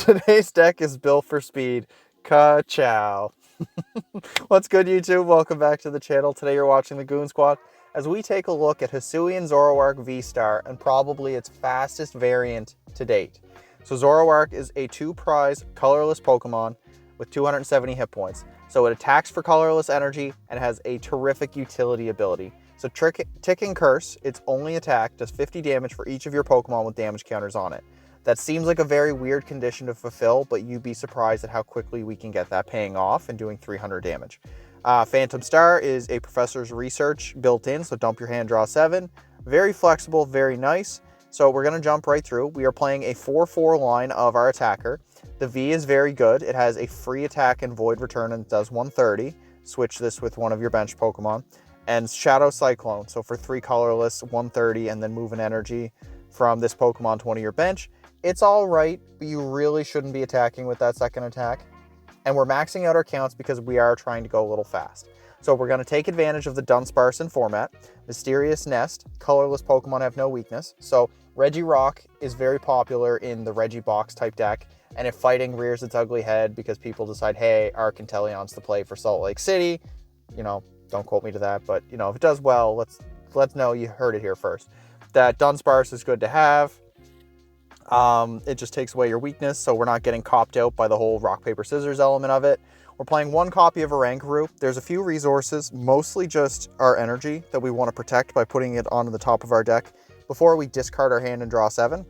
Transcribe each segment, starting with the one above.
Today's deck is built for speed. Ka-chow. What's good, YouTube? Welcome back to the channel. Today you're watching the Goon Squad as we take a look at Hisuian Zoroark VSTAR and probably its fastest variant to date. So Zoroark is a 2-prize colorless Pokemon with 270 hit points. So it attacks for colorless energy and has a terrific utility ability. So Ticking Curse, its only attack, does 50 damage for each of your Pokemon with damage counters on it. That seems like a very weird condition to fulfill, but you'd be surprised at how quickly we can get that paying off and doing 300 damage. Phantom Star is a Professor's Research built in, so dump your hand, draw 7. Very flexible, very nice. So we're going to jump right through. We are playing a 4-4 line of our attacker. The V is very good. It has a free attack and void return and it does 130. Switch this with one of your bench Pokemon. And Shadow Cyclone, so for 3 colorless, 130, and then move an energy from this Pokemon to one of your bench. It's all right, but you really shouldn't be attacking with that second attack. And we're maxing out our counts because we are trying to go a little fast. So we're going to take advantage of the Dunsparce in format. Mysterious Nest, colorless Pokemon have no weakness. So Regirock is very popular in the Regibox type deck. And if fighting rears its ugly head because people decide, hey, Arcantelion's the play for Salt Lake City, don't quote me to that, but if it does well, let's know you heard it here first. That Dunsparce is good to have. It just takes away your weakness, so we're not getting copped out by the whole rock, paper, scissors element of it. We're playing 1 copy of Oranguru. There's a few resources, mostly just our energy that we want to protect by putting it onto the top of our deck before we discard our hand and draw 7.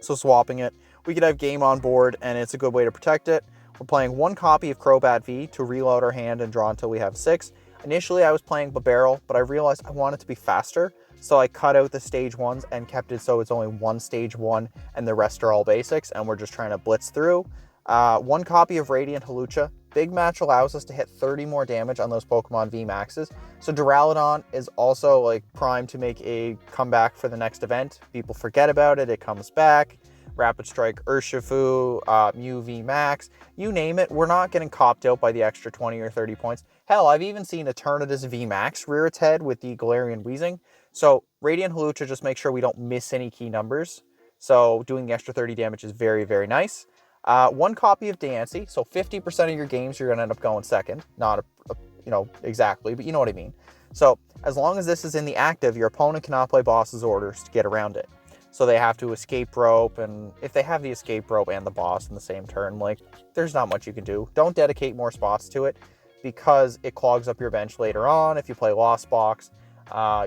So swapping it, we could have game on board, and it's a good way to protect it. We're playing 1 copy of Crobat V to reload our hand and draw until we have 6. Initially, I was playing Barrel, but I realized I wanted to be faster, so I cut out the stage 1s and kept it so it's only 1 stage 1 and the rest are all basics, and we're just trying to blitz through. 1 copy of Radiant Hawlucha. Big match allows us to hit 30 more damage on those Pokemon VMAXs. So Duraludon is also primed to make a comeback for the next event. People forget about it, it comes back. Rapid Strike Urshifu, Mew VMAX, you name it, we're not getting copped out by the extra 20 or 30 points. Hell, I've even seen Eternatus VMAX rear its head with the Galarian Weezing. So Radiant Hawlucha just makes sure we don't miss any key numbers. So doing the extra 30 damage is very, very nice. 1 copy of Diancie, so 50% of your games you're going to end up going second. Not, exactly, but you know what I mean. So as long as this is in the active, your opponent cannot play boss's orders to get around it. So they have to escape rope, and if they have the escape rope and the boss in the same turn, there's not much you can do. Don't dedicate more spots to it because it clogs up your bench later on. If you play Lost Box,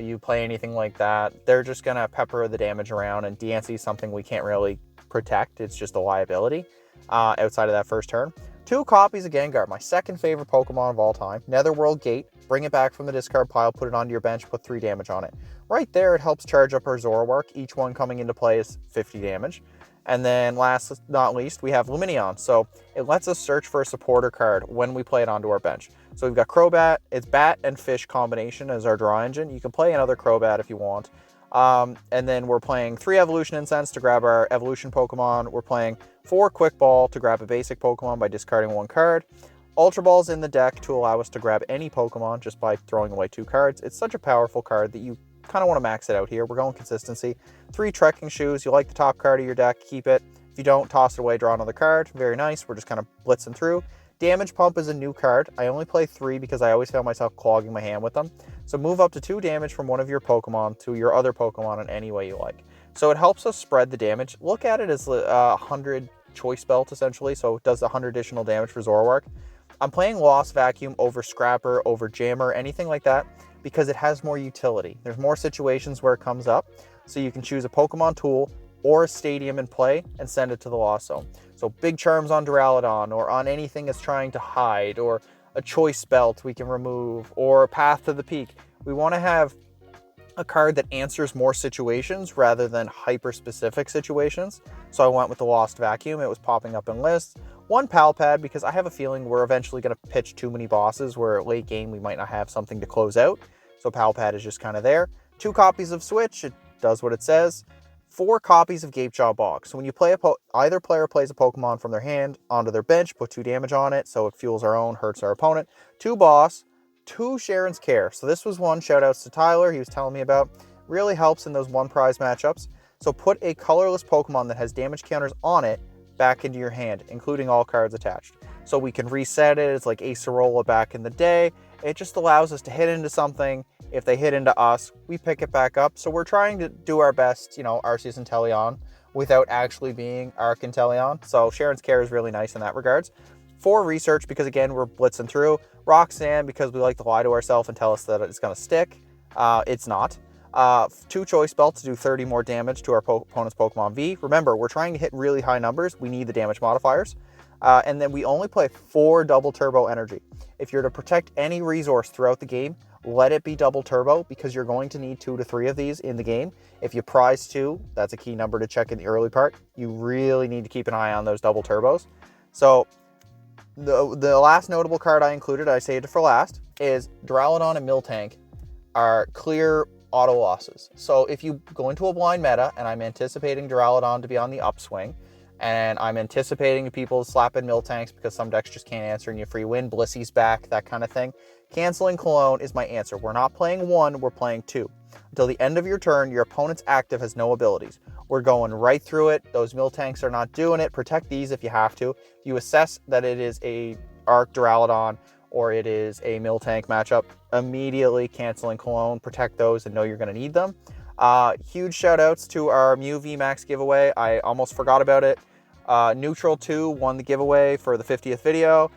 you play anything like that, they're just going to pepper the damage around, and Diancie is something we can't really protect. It's just a liability outside of that first turn. 2 copies of Gengar, my second favorite Pokemon of all time. Netherworld Gate, bring it back from the discard pile, put it onto your bench, put 3 damage on it. Right there, it helps charge up our Zoroark. Each one coming into play is 50 damage. And then last but not least, we have Lumineon. So it lets us search for a supporter card when we play it onto our bench. So we've got Crobat, it's bat and fish combination as our draw engine. You can play another Crobat if you want. And then we're playing 3 Evolution Incense to grab our Evolution Pokemon. We're playing 4 Quick Ball to grab a basic Pokemon by discarding 1 card. Ultra Ball's in the deck to allow us to grab any Pokemon just by throwing away 2 cards. It's such a powerful card that you kind of want to max it out here. We're going consistency. 3 Trekking Shoes. You like the top card of your deck, keep it. If you don't, toss it away, draw another card. Very nice. We're just kind of blitzing through. Damage Pump is a new card. I only play 3 because I always found myself clogging my hand with them. So move up to 2 damage from one of your Pokemon to your other Pokemon in any way you like. So it helps us spread the damage. Look at it as 100 choice belt essentially. So it does 100 additional damage for Zoroark. I'm playing Lost Vacuum over Scrapper, over Jammer, anything like that, because it has more utility. There's more situations where it comes up. So you can choose a Pokemon tool or a stadium in play and send it to the Lost Zone. So big charms on Duraludon, or on anything that's trying to hide, or a choice belt we can remove, or a path to the peak. We want to have a card that answers more situations rather than hyper-specific situations. So I went with the Lost Vacuum. It was popping up in lists. 1 Pal Pad, because I have a feeling we're eventually going to pitch too many bosses where late game we might not have something to close out. So Pal Pad is just kind of there. 2 copies of Switch. It does what it says. 4 copies of Gapejaw Bog. So when you play either player plays a Pokemon from their hand onto their bench, put 2 damage on it, so it fuels our own, hurts our opponent. 2 Boss, 2 Sharon's Care. So this was one, shout outs to Tyler, he was telling me about. Really helps in those 1 prize matchups. So put a colorless Pokemon that has damage counters on it back into your hand, including all cards attached. So we can reset it. It's like Acerola back in the day. It just allows us to hit into something. If they hit into us, we pick it back up. So we're trying to do our best, you know, Arceus and Teleon, without actually being Arc and Teleon. So Sharon's Care is really nice in that regards. For research, because again, we're blitzing through. Roxanne, because we like to lie to ourselves and tell us that it's going to stick. It's not. 2 choice belts to do 30 more damage to our opponent's Pokemon V. Remember, we're trying to hit really high numbers. We need the damage modifiers. And then we only play 4 double turbo energy. If you're to protect any resource throughout the game, let it be double turbo, because you're going to need 2 to 3 of these in the game. If you prize 2, that's a key number to check in the early part. You really need to keep an eye on those double turbos. So the last notable card I included, I saved it for last, is Duraludon and Miltank are clear auto losses. So if you go into a blind meta, and I'm anticipating Duraludon to be on the upswing, and I'm anticipating people slapping Miltanks because some decks just can't answer and you free win, Blissy's back, that kind of thing, canceling Cologne is my answer. We're not playing 1, we're playing 2. Until the end of your turn, your opponent's active has no abilities. We're going right through it. Those Miltanks are not doing it. Protect these if you have to. If you assess that it is a Arc Duraludon or it is a Miltank matchup, immediately canceling Cologne, protect those and know you're going to need them. Huge shout outs to our Mew VMAX giveaway. I almost forgot about it. Neutral 2 won the giveaway for the 50th video.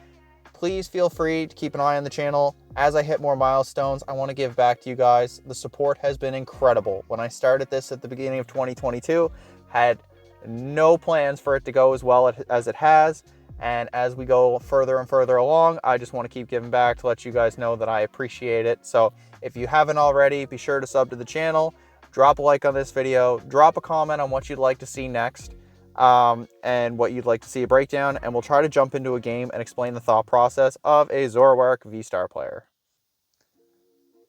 Please feel free to keep an eye on the channel. As I hit more milestones, I want to give back to you guys. The support has been incredible. When I started this at the beginning of 2022, had no plans for it to go as well as it has. And as we go further and further along, I just want to keep giving back to let you guys know that I appreciate it. So if you haven't already, be sure to sub to the channel, drop a like on this video, drop a comment on what you'd like to see next. And what you'd like to see a breakdown, and we'll try to jump into a game and explain the thought process of a Zoroark V-STAR player.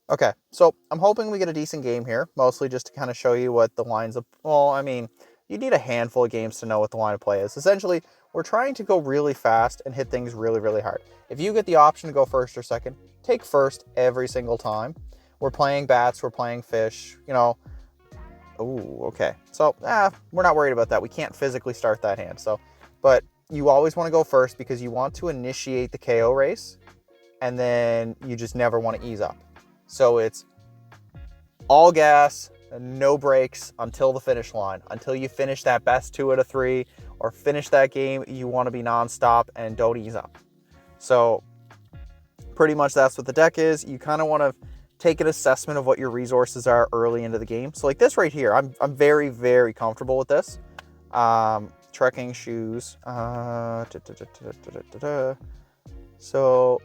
Okay, so I'm hoping we get a decent game here, mostly just to kind of show you what the lines of, well, I mean, you need a handful of games to know what the line of play is. Essentially, we're trying to go really fast and hit things really, really hard. If you get the option to go first or second, take first every single time. We're playing bats, we're playing fish, you know. Oh, okay. So, we're not worried about that. We can't physically start that hand. So, but you always want to go first because you want to initiate the KO race, and then you just never want to ease up. So it's all gas and no brakes until the finish line. Until you finish that best 2 out of 3 or finish that game, you want to be nonstop and don't ease up. So pretty much that's what the deck is. You kind of want to take an assessment of what your resources are early into the game. So like this right here, I'm very, very comfortable with this. Trekking shoes. So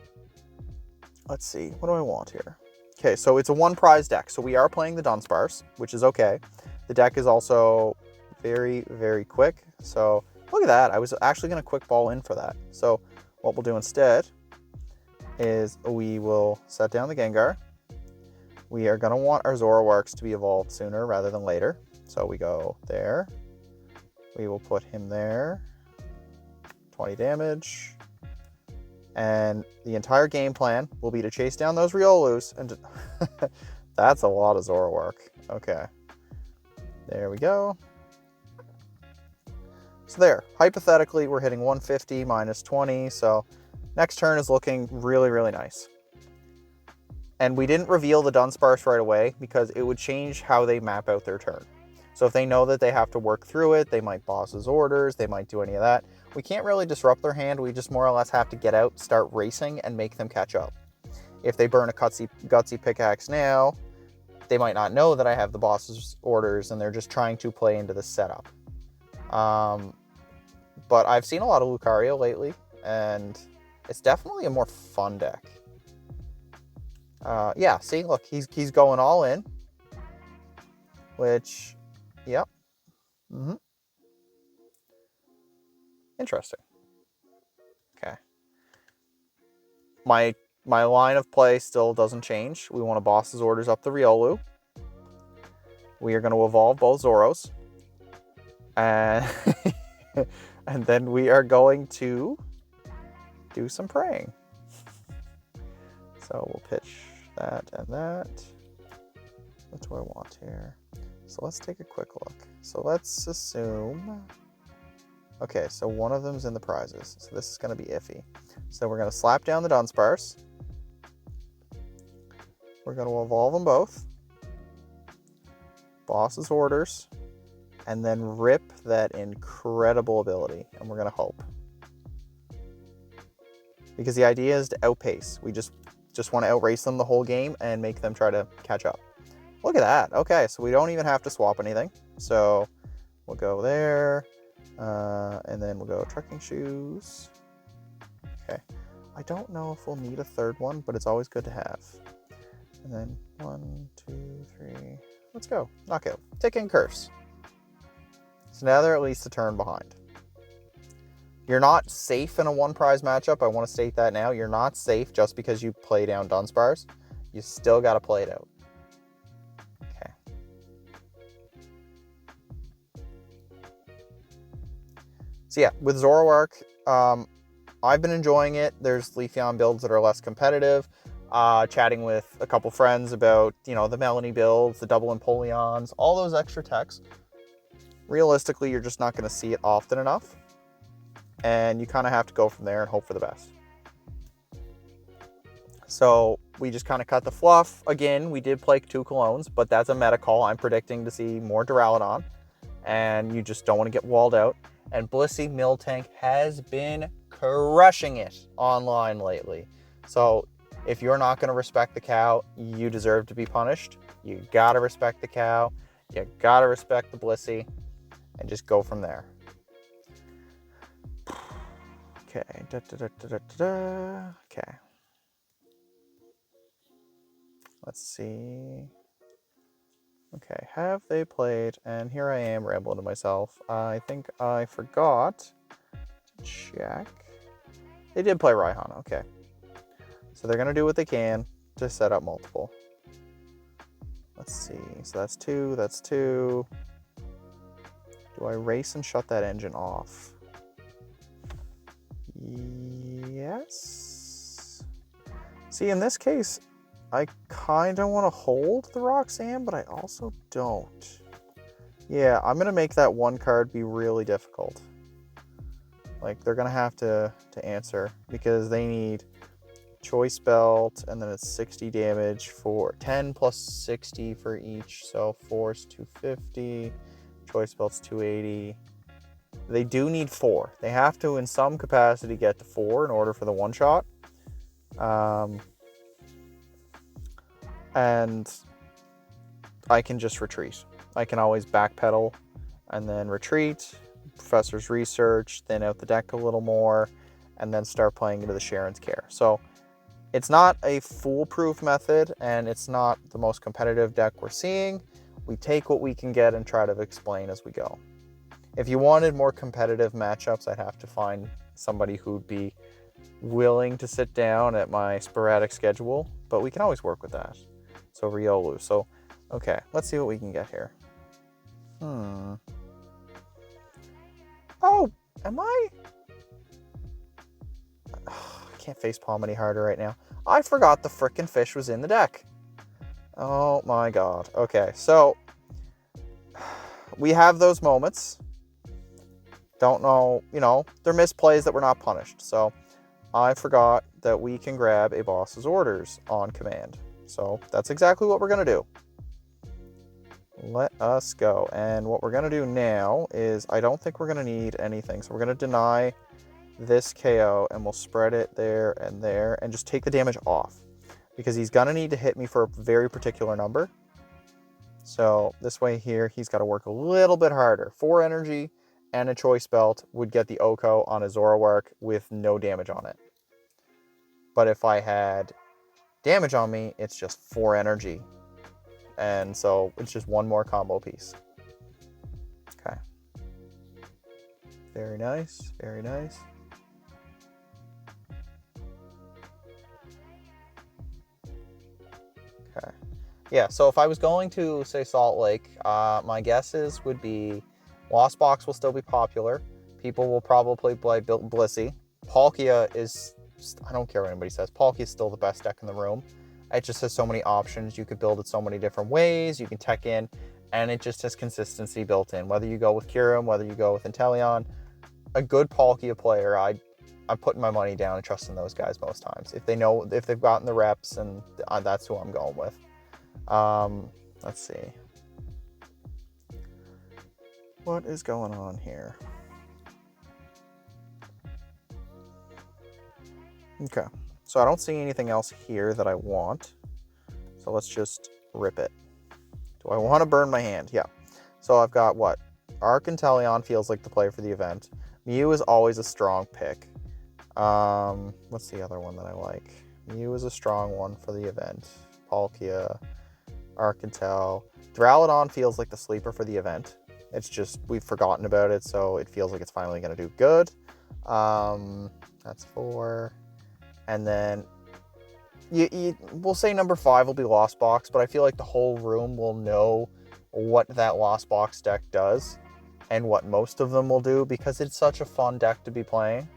let's see, what do I want here? Okay, so it's a 1 prize deck. So we are playing the Dunsparce, which is okay. The deck is also very, very quick. So look at that. I was actually going to quick ball in for that. So what we'll do instead is we will set down the Gengar. We are going to want our Zoroarks to be evolved sooner rather than later. So we go there. We will put him there. 20 damage. And the entire game plan will be to chase down those Riolus. And that's a lot of Zoroark. Okay. There we go. So there. Hypothetically, we're hitting 150 minus 20. So next turn is looking really, really nice. And we didn't reveal the Dunsparce right away because it would change how they map out their turn. So if they know that they have to work through it, they might boss's orders, they might do any of that. We can't really disrupt their hand. We just more or less have to get out, start racing, and make them catch up. If they burn a gutsy pickaxe now, they might not know that I have the boss's orders and they're just trying to play into the setup. But I've seen a lot of Lucario lately, and it's definitely a more fun deck. Yeah, see, look, he's going all in, which, yep. Interesting. Okay. My line of play still doesn't change. We want to boss's orders up the Riolu. We are going to evolve both Zoros. And, and then we are going to do some praying. So we'll pitch that and that. What do I want here? So let's take a quick look. So let's assume... Okay, so one of them's in the prizes, so this is going to be iffy. So we're going to slap down the Dunsparce. We're going to evolve them both. Boss's orders. And then rip that incredible ability. And we're going to hope. Because the idea is to outpace. We just want to outrace them the whole game and make them try to catch up. Look at that. Okay, so we don't even have to swap anything. So we'll go there. And then we'll go trekking shoes. Okay. I don't know if we'll need a third one, but it's always good to have. And then 1, 2, 3. Let's go. Knockout. Tick and curse. So now they're at least a turn behind. You're not safe in a one prize matchup. I want to state that now. You're not safe just because you play down Dunsparce. You still got to play it out. Okay. So yeah, with Zoroark, I've been enjoying it. There's Leafeon builds that are less competitive. Chatting with a couple friends about, you know, the Melanie builds, the double Empoleons, all those extra techs. Realistically, you're just not going to see it often enough. And you kind of have to go from there and hope for the best. So we just kind of cut the fluff. Again, we did play 2 Colognes, but that's a meta call. I'm predicting to see more Duraludon. And you just don't want to get walled out. And Blissey Miltank has been crushing it online lately. So if you're not going to respect the cow, you deserve to be punished. You got to respect the cow. You got to respect the Blissey. And just go from there. Okay. Okay. Let's see. Okay, have they played? And here I am rambling to myself. I think I forgot to check. They did play Raihan, okay. So they're gonna do what they can to set up multiple. Let's see, so that's 2, that's 2. Do I race and shut that engine off? Yes. See, in this case, I kind of want to hold the Roxanne, but I also don't. Yeah, I'm going to make that one card be really difficult. Like, they're going to have to answer because they need Choice Belt, and then it's 60 damage for 10 plus 60 for each. So 4 is 250. Choice Belt's 280. They do need 4. They have to, in some capacity, get to 4 in order for the one-shot. And I can just retreat. I can always backpedal and then retreat, Professor's Research, thin out the deck a little more, and then start playing into the Sharon's Care. So it's not a foolproof method, and it's not the most competitive deck we're seeing. We take what we can get and try to explain as we go. If you wanted more competitive matchups, I'd have to find somebody who'd be willing to sit down at my sporadic schedule, but we can always work with that. So Riolu. So, okay, let's see what we can get here. Oh, am I? I can't facepalm any harder right now. I forgot the frickin' fish was in the deck. Oh my god. Okay, so we have those moments. Don't know, you know, they're misplays that were not punished. So I forgot that we can grab a boss's orders on command. So that's exactly what we're going to do. Let us go. And what we're going to do now is I don't think we're going to need anything. So we're going to deny this KO and we'll spread it there and just take the damage off. Because he's going to need to hit me for a very particular number. So this way here, he's got to work a little bit harder. 4 energy and a Choice Belt would get the Oko on a Zoroark with no damage on it. But if I had damage on me, it's just 4 energy. And so it's just one more combo piece. Okay. Very nice, very nice. Okay. Yeah, so if I was going to, say, Salt Lake, my guesses would be Lost Box will still be popular. People will probably play Blissey. Palkia is, I don't care what anybody says, Palkia is still the best deck in the room. It just has so many options. You could build it so many different ways. You can tech in, and it just has consistency built in. Whether you go with Kyurem, whether you go with Inteleon, a good Palkia player, I'm putting my money down and trusting those guys most times. If they've gotten the reps, and that's who I'm going with. Let's see. What is going on here? Okay, so I don't see anything else here that I want. So let's just rip it. Do I want to burn my hand? Yeah. So I've got what? Arcanteleon feels like the play for the event. Mew is always a strong pick. What's the other one that I like? Mew is a strong one for the event. Palkia, Arcantel. Duraludon feels like the sleeper for the event. It's just, we've forgotten about it, so it feels like it's finally going to do good. That's 4. And then we'll say number 5 will be Lost Box, but I feel like the whole room will know what that Lost Box deck does and what most of them will do, because it's such a fun deck to be playing.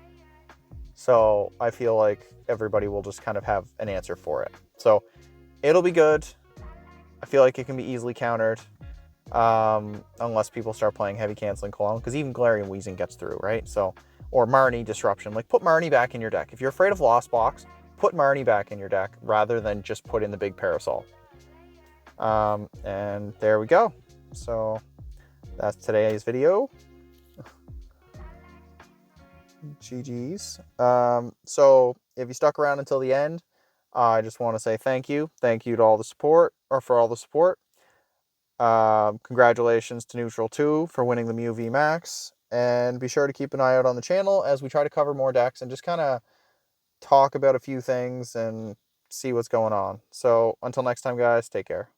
So I feel like everybody will just kind of have an answer for it. So it'll be good. I feel like it can be easily countered, unless people start playing heavy canceling Cologne, because even Galarian Weezing gets through, right? So, or Marnie Disruption. Like, put Marnie back in your deck. If you're afraid of Lost Box, put Marnie back in your deck rather than just put in the big Parasol. And there we go. So that's today's video. GG's. So if you stuck around until the end, I just want to say thank you. Thank you to all the support, or for all the support. Congratulations to Neutral 2 for winning the Mew VMAX. And be sure to keep an eye out on the channel as we try to cover more decks and just kind of talk about a few things and see what's going on. So until next time, guys, take care.